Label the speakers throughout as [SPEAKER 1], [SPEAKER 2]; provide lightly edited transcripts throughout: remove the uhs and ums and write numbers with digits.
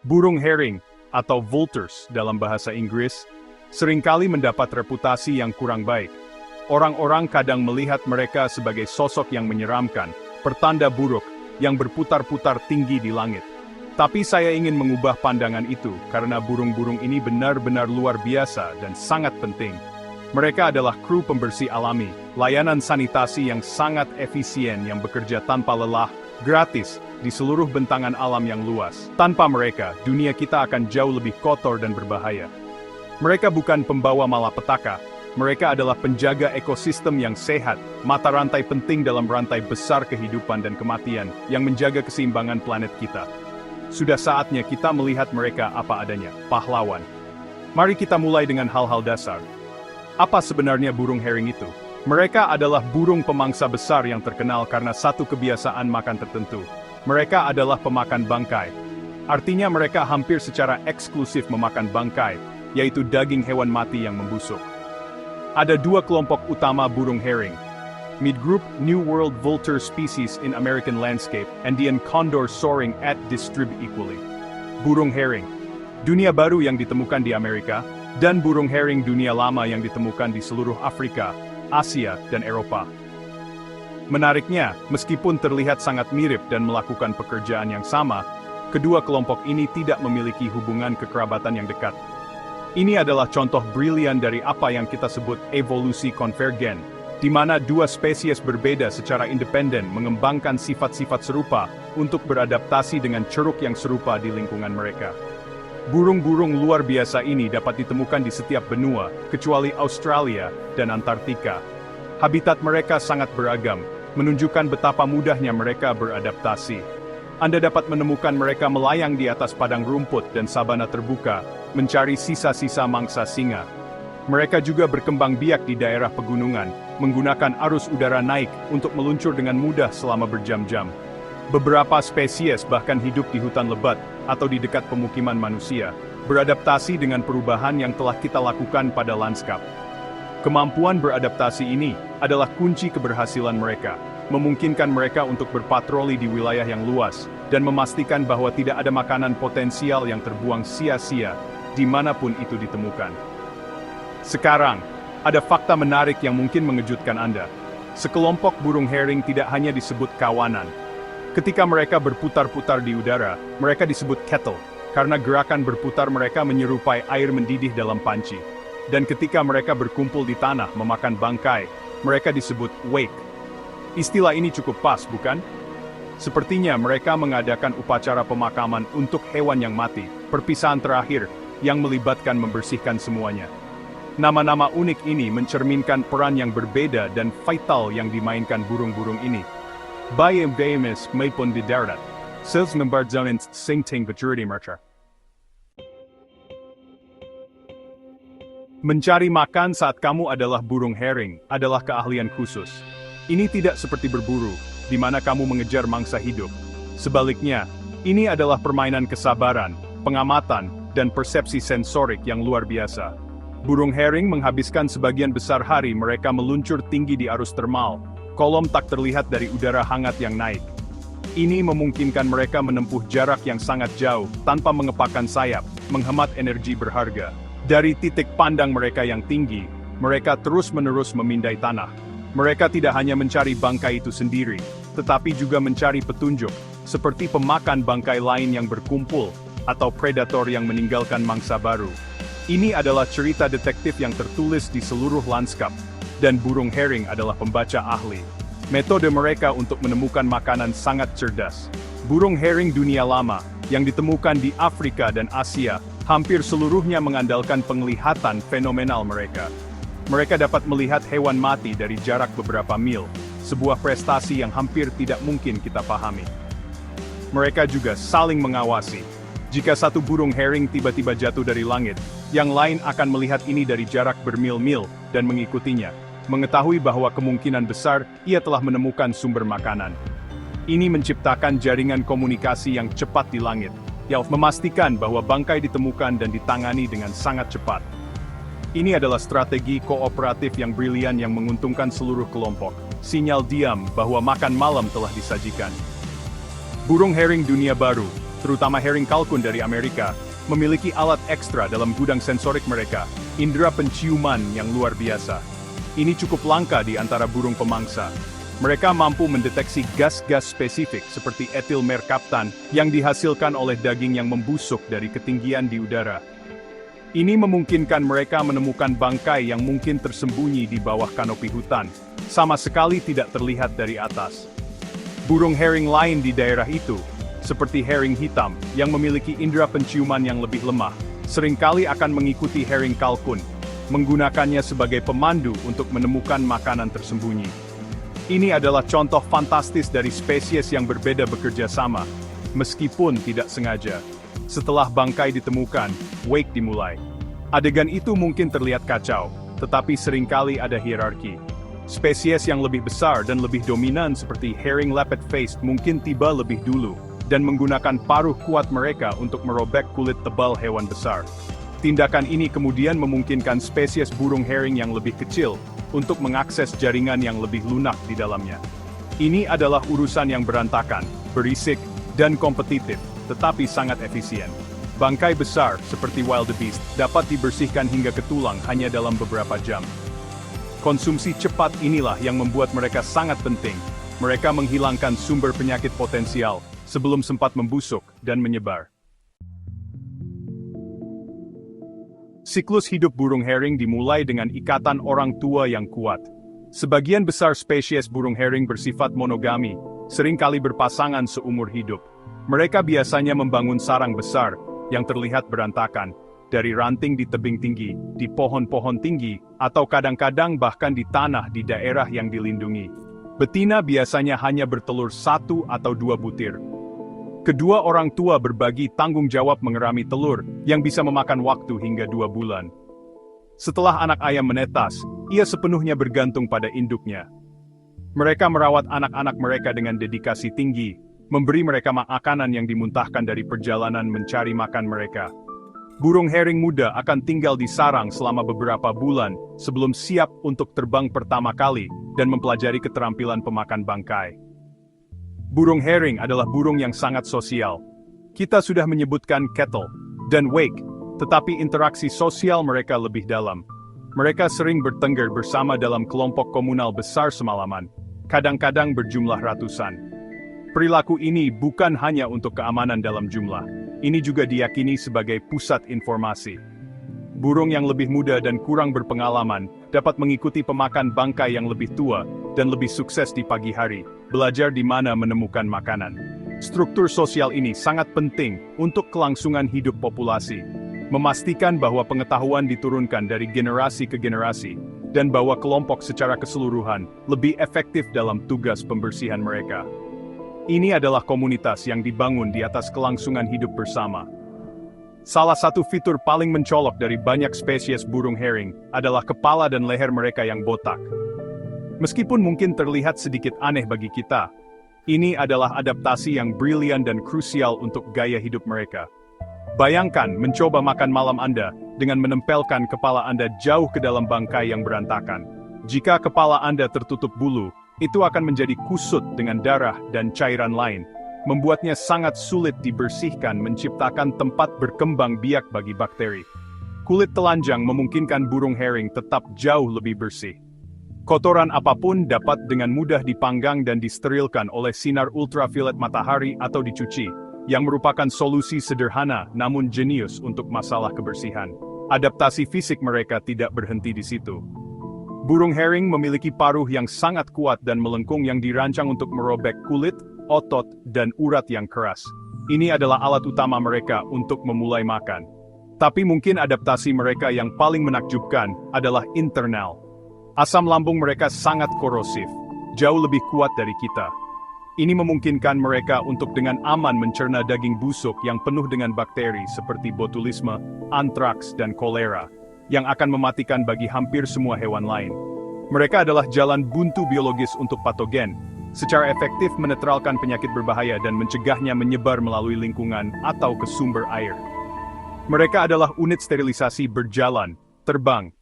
[SPEAKER 1] Burung herring, atau vultures dalam bahasa Inggris, seringkali mendapat reputasi yang kurang baik. Orang-orang kadang melihat mereka sebagai sosok yang menyeramkan, pertanda buruk, yang berputar-putar tinggi di langit. Tapi saya ingin mengubah pandangan itu, karena burung-burung ini benar-benar luar biasa dan sangat penting. Mereka adalah kru pembersih alami, layanan sanitasi yang sangat efisien yang bekerja tanpa lelah, gratis, di seluruh bentangan alam yang luas. Tanpa mereka, dunia kita akan jauh lebih kotor dan berbahaya. Mereka bukan pembawa malapetaka, mereka adalah penjaga ekosistem yang sehat, mata rantai penting dalam rantai besar kehidupan dan kematian, yang menjaga keseimbangan planet kita. Sudah saatnya kita melihat mereka apa adanya, pahlawan. Mari kita mulai dengan hal-hal dasar. Apa sebenarnya burung herring itu? Mereka adalah burung pemangsa besar yang terkenal karena satu kebiasaan makan tertentu. Mereka adalah pemakan bangkai. Artinya mereka hampir secara eksklusif memakan bangkai, yaitu daging hewan mati yang membusuk. Ada dua kelompok utama burung herring. Midgroup New World vulture species in American landscape, Andean condor soaring at distrib equally. Burung herring, dunia baru yang ditemukan di Amerika, dan burung herring dunia lama yang ditemukan di seluruh Afrika, Asia, dan Eropa. Menariknya, meskipun terlihat sangat mirip dan melakukan pekerjaan yang sama, kedua kelompok ini tidak memiliki hubungan kekerabatan yang dekat. Ini adalah contoh brilian dari apa yang kita sebut evolusi konvergen, di mana dua spesies berbeda secara independen mengembangkan sifat-sifat serupa untuk beradaptasi dengan ceruk yang serupa di lingkungan mereka. Burung-burung luar biasa ini dapat ditemukan di setiap benua, kecuali Australia dan Antartika. Habitat mereka sangat beragam, menunjukkan betapa mudahnya mereka beradaptasi. Anda dapat menemukan mereka melayang di atas padang rumput dan sabana terbuka, mencari sisa-sisa mangsa singa. Mereka juga berkembang biak di daerah pegunungan, menggunakan arus udara naik untuk meluncur dengan mudah selama berjam-jam. Beberapa spesies bahkan hidup di hutan lebat atau di dekat pemukiman manusia, beradaptasi dengan perubahan yang telah kita lakukan pada lanskap. Kemampuan beradaptasi ini adalah kunci keberhasilan mereka, memungkinkan mereka untuk berpatroli di wilayah yang luas, dan memastikan bahwa tidak ada makanan potensial yang terbuang sia-sia, dimanapun itu ditemukan. Sekarang, ada fakta menarik yang mungkin mengejutkan Anda. Sekelompok burung herring tidak hanya disebut kawanan. Ketika mereka berputar-putar di udara, mereka disebut kettle, karena gerakan berputar mereka menyerupai air mendidih dalam panci. Dan ketika mereka berkumpul di tanah memakan bangkai, mereka disebut wake. Istilah ini cukup pas, bukan? Sepertinya mereka mengadakan upacara pemakaman untuk hewan yang mati, perpisahan terakhir, yang melibatkan membersihkan semuanya. Nama-nama unik ini mencerminkan peran yang berbeda dan vital yang dimainkan burung-burung ini. Bayam Bayamis maupun di darat, sales membarzonin singting bajurdi merca. Mencari makan saat kamu adalah burung herring adalah keahlian khusus. Ini tidak seperti berburu, di mana kamu mengejar mangsa hidup. Sebaliknya, ini adalah permainan kesabaran, pengamatan, dan persepsi sensorik yang luar biasa. Burung herring menghabiskan sebagian besar hari mereka meluncur tinggi di arus termal, kolom tak terlihat dari udara hangat yang naik. Ini memungkinkan mereka menempuh jarak yang sangat jauh tanpa mengepakkan sayap, menghemat energi berharga. Dari titik pandang mereka yang tinggi, mereka terus-menerus memindai tanah. Mereka tidak hanya mencari bangkai itu sendiri, tetapi juga mencari petunjuk, seperti pemakan bangkai lain yang berkumpul, atau predator yang meninggalkan mangsa baru. Ini adalah cerita detektif yang tertulis di seluruh lanskap, dan burung herring adalah pembaca ahli. Metode mereka untuk menemukan makanan sangat cerdas. Burung herring dunia lama, yang ditemukan di Afrika dan Asia, hampir seluruhnya mengandalkan penglihatan fenomenal mereka. Mereka dapat melihat hewan mati dari jarak beberapa mil, sebuah prestasi yang hampir tidak mungkin kita pahami. Mereka juga saling mengawasi. Jika satu burung herring tiba-tiba jatuh dari langit, yang lain akan melihat ini dari jarak bermil-mil dan mengikutinya, mengetahui bahwa kemungkinan besar ia telah menemukan sumber makanan. Ini menciptakan jaringan komunikasi yang cepat di langit, yang memastikan bahwa bangkai ditemukan dan ditangani dengan sangat cepat. Ini adalah strategi kooperatif yang brilian yang menguntungkan seluruh kelompok. Sinyal diam bahwa makan malam telah disajikan. Burung herring dunia baru, terutama herring kalkun dari Amerika, memiliki alat ekstra dalam gudang sensorik mereka, indera penciuman yang luar biasa. Ini cukup langka di antara burung pemangsa. Mereka mampu mendeteksi gas-gas spesifik seperti etil merkaptan yang dihasilkan oleh daging yang membusuk dari ketinggian di udara. Ini memungkinkan mereka menemukan bangkai yang mungkin tersembunyi di bawah kanopi hutan, sama sekali tidak terlihat dari atas. Burung herring lain di daerah itu, seperti herring hitam yang memiliki indera penciuman yang lebih lemah, seringkali akan mengikuti herring kalkun, menggunakannya sebagai pemandu untuk menemukan makanan tersembunyi. Ini adalah contoh fantastis dari spesies yang berbeda bekerja sama, meskipun tidak sengaja. Setelah bangkai ditemukan, wake dimulai. Adegan itu mungkin terlihat kacau, tetapi seringkali ada hierarki. Spesies yang lebih besar dan lebih dominan seperti herring lappet-faced mungkin tiba lebih dulu, dan menggunakan paruh kuat mereka untuk merobek kulit tebal hewan besar. Tindakan ini kemudian memungkinkan spesies burung herring yang lebih kecil untuk mengakses jaringan yang lebih lunak di dalamnya. Ini adalah urusan yang berantakan, berisik, dan kompetitif, tetapi sangat efisien. Bangkai besar, seperti wildebeest, dapat dibersihkan hingga ke tulang hanya dalam beberapa jam. Konsumsi cepat inilah yang membuat mereka sangat penting. Mereka menghilangkan sumber penyakit potensial sebelum sempat membusuk dan menyebar. Siklus hidup burung herring dimulai dengan ikatan orang tua yang kuat. Sebagian besar spesies burung herring bersifat monogami, seringkali berpasangan seumur hidup. Mereka biasanya membangun sarang besar, yang terlihat berantakan, dari ranting di tebing tinggi, di pohon-pohon tinggi, atau kadang-kadang bahkan di tanah di daerah yang dilindungi. Betina biasanya hanya bertelur 1 atau 2 butir. Kedua orang tua berbagi tanggung jawab mengerami telur, yang bisa memakan waktu hingga 2 bulan. Setelah anak ayam menetas, ia sepenuhnya bergantung pada induknya. Mereka merawat anak-anak mereka dengan dedikasi tinggi, memberi mereka makanan yang dimuntahkan dari perjalanan mencari makan mereka. Burung herring muda akan tinggal di sarang selama beberapa bulan sebelum siap untuk terbang pertama kali dan mempelajari keterampilan pemakan bangkai. Burung herring adalah burung yang sangat sosial. Kita sudah menyebutkan kettle dan wake, tetapi interaksi sosial mereka lebih dalam. Mereka sering bertengger bersama dalam kelompok komunal besar semalaman, kadang-kadang berjumlah ratusan. Perilaku ini bukan hanya untuk keamanan dalam jumlah, ini juga diyakini sebagai pusat informasi. Burung yang lebih muda dan kurang berpengalaman dapat mengikuti pemakan bangkai yang lebih tua dan lebih sukses di pagi hari, belajar di mana menemukan makanan. Struktur sosial ini sangat penting untuk kelangsungan hidup populasi, memastikan bahwa pengetahuan diturunkan dari generasi ke generasi, dan bahwa kelompok secara keseluruhan lebih efektif dalam tugas pembersihan mereka. Ini adalah komunitas yang dibangun di atas kelangsungan hidup bersama. Salah satu fitur paling mencolok dari banyak spesies burung herring adalah kepala dan leher mereka yang botak. Meskipun mungkin terlihat sedikit aneh bagi kita, ini adalah adaptasi yang brilian dan krusial untuk gaya hidup mereka. Bayangkan mencoba makan malam Anda dengan menempelkan kepala Anda jauh ke dalam bangkai yang berantakan. Jika kepala Anda tertutup bulu, itu akan menjadi kusut dengan darah dan cairan lain, membuatnya sangat sulit dibersihkan, menciptakan tempat berkembang biak bagi bakteri. Kulit telanjang memungkinkan burung herring tetap jauh lebih bersih. Kotoran apapun dapat dengan mudah dipanggang dan disterilkan oleh sinar ultraviolet matahari atau dicuci, yang merupakan solusi sederhana namun jenius untuk masalah kebersihan. Adaptasi fisik mereka tidak berhenti di situ. Burung herring memiliki paruh yang sangat kuat dan melengkung yang dirancang untuk merobek kulit, otot, dan urat yang keras. Ini adalah alat utama mereka untuk memulai makan. Tapi mungkin adaptasi mereka yang paling menakjubkan adalah internal. Asam lambung mereka sangat korosif, jauh lebih kuat dari kita. Ini memungkinkan mereka untuk dengan aman mencerna daging busuk yang penuh dengan bakteri seperti botulisme, antraks, dan kolera, yang akan mematikan bagi hampir semua hewan lain. Mereka adalah jalan buntu biologis untuk patogen, secara efektif menetralkan penyakit berbahaya dan mencegahnya menyebar melalui lingkungan atau ke sumber air. Mereka adalah unit sterilisasi berjalan, terbang.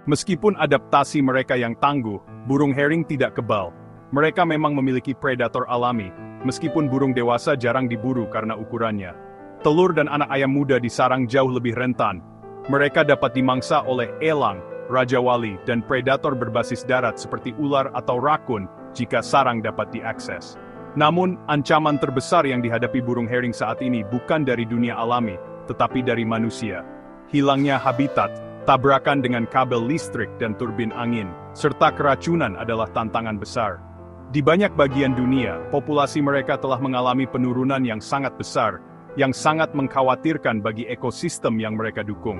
[SPEAKER 1] Meskipun adaptasi mereka yang tangguh, burung herring tidak kebal. Mereka memang memiliki predator alami, meskipun burung dewasa jarang diburu karena ukurannya. Telur dan anak ayam muda di sarang jauh lebih rentan. Mereka dapat dimangsa oleh elang, rajawali, dan predator berbasis darat seperti ular atau rakun jika sarang dapat diakses. Namun, ancaman terbesar yang dihadapi burung herring saat ini bukan dari dunia alami, tetapi dari manusia. Hilangnya habitat, tabrakan dengan kabel listrik dan turbin angin, serta keracunan adalah tantangan besar. Di banyak bagian dunia, populasi mereka telah mengalami penurunan yang sangat besar, yang sangat mengkhawatirkan bagi ekosistem yang mereka dukung.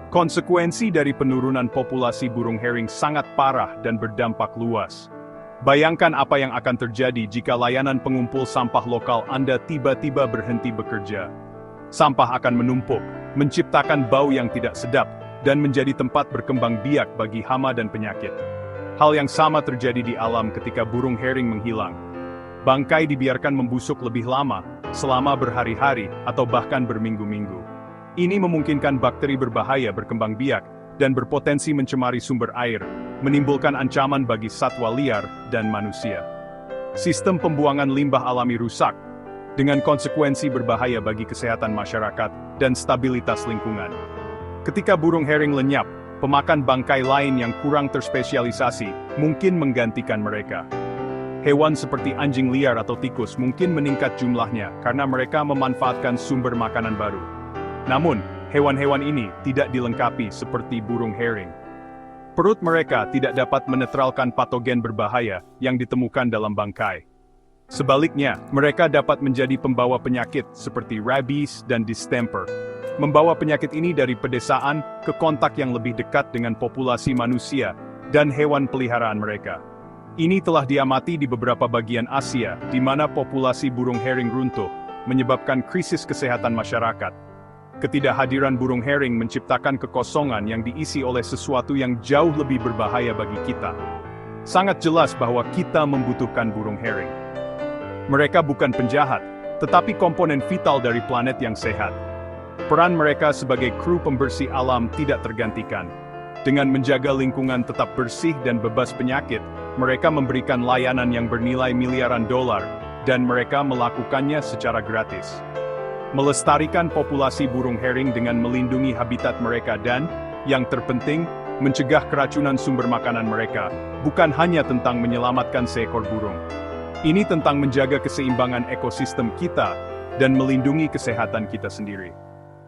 [SPEAKER 1] Konsekuensi dari penurunan populasi burung herring sangat parah dan berdampak luas. Bayangkan apa yang akan terjadi jika layanan pengumpul sampah lokal Anda tiba-tiba berhenti bekerja. Sampah akan menumpuk, menciptakan bau yang tidak sedap, dan menjadi tempat berkembang biak bagi hama dan penyakit. Hal yang sama terjadi di alam ketika burung herring menghilang. Bangkai dibiarkan membusuk lebih lama, selama berhari-hari atau bahkan berminggu-minggu. Ini memungkinkan bakteri berbahaya berkembang biak dan berpotensi mencemari sumber air, menimbulkan ancaman bagi satwa liar dan manusia. Sistem pembuangan limbah alami rusak, dengan konsekuensi berbahaya bagi kesehatan masyarakat dan stabilitas lingkungan. Ketika burung herring lenyap, pemakan bangkai lain yang kurang terspesialisasi mungkin menggantikan mereka. Hewan seperti anjing liar atau tikus mungkin meningkat jumlahnya karena mereka memanfaatkan sumber makanan baru. Namun, hewan-hewan ini tidak dilengkapi seperti burung herring. Perut mereka tidak dapat menetralkan patogen berbahaya yang ditemukan dalam bangkai. Sebaliknya, mereka dapat menjadi pembawa penyakit seperti rabies dan distemper. Membawa penyakit ini dari pedesaan ke kontak yang lebih dekat dengan populasi manusia dan hewan peliharaan mereka. Ini telah diamati di beberapa bagian Asia, di mana populasi burung herring runtuh, menyebabkan krisis kesehatan masyarakat. Ketidakhadiran burung herring menciptakan kekosongan yang diisi oleh sesuatu yang jauh lebih berbahaya bagi kita. Sangat jelas bahwa kita membutuhkan burung herring. Mereka bukan penjahat, tetapi komponen vital dari planet yang sehat. Peran mereka sebagai kru pembersih alam tidak tergantikan. Dengan menjaga lingkungan tetap bersih dan bebas penyakit, mereka memberikan layanan yang bernilai miliaran dolar, dan mereka melakukannya secara gratis. Melestarikan populasi burung herring dengan melindungi habitat mereka dan, yang terpenting, mencegah keracunan sumber makanan mereka, bukan hanya tentang menyelamatkan seekor burung. Ini tentang menjaga keseimbangan ekosistem kita, dan melindungi kesehatan kita sendiri.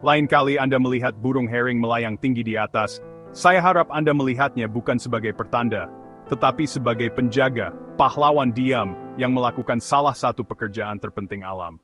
[SPEAKER 1] Lain kali Anda melihat burung herring melayang tinggi di atas, saya harap Anda melihatnya bukan sebagai pertanda, tetapi sebagai penjaga, pahlawan diam, yang melakukan salah satu pekerjaan terpenting alam.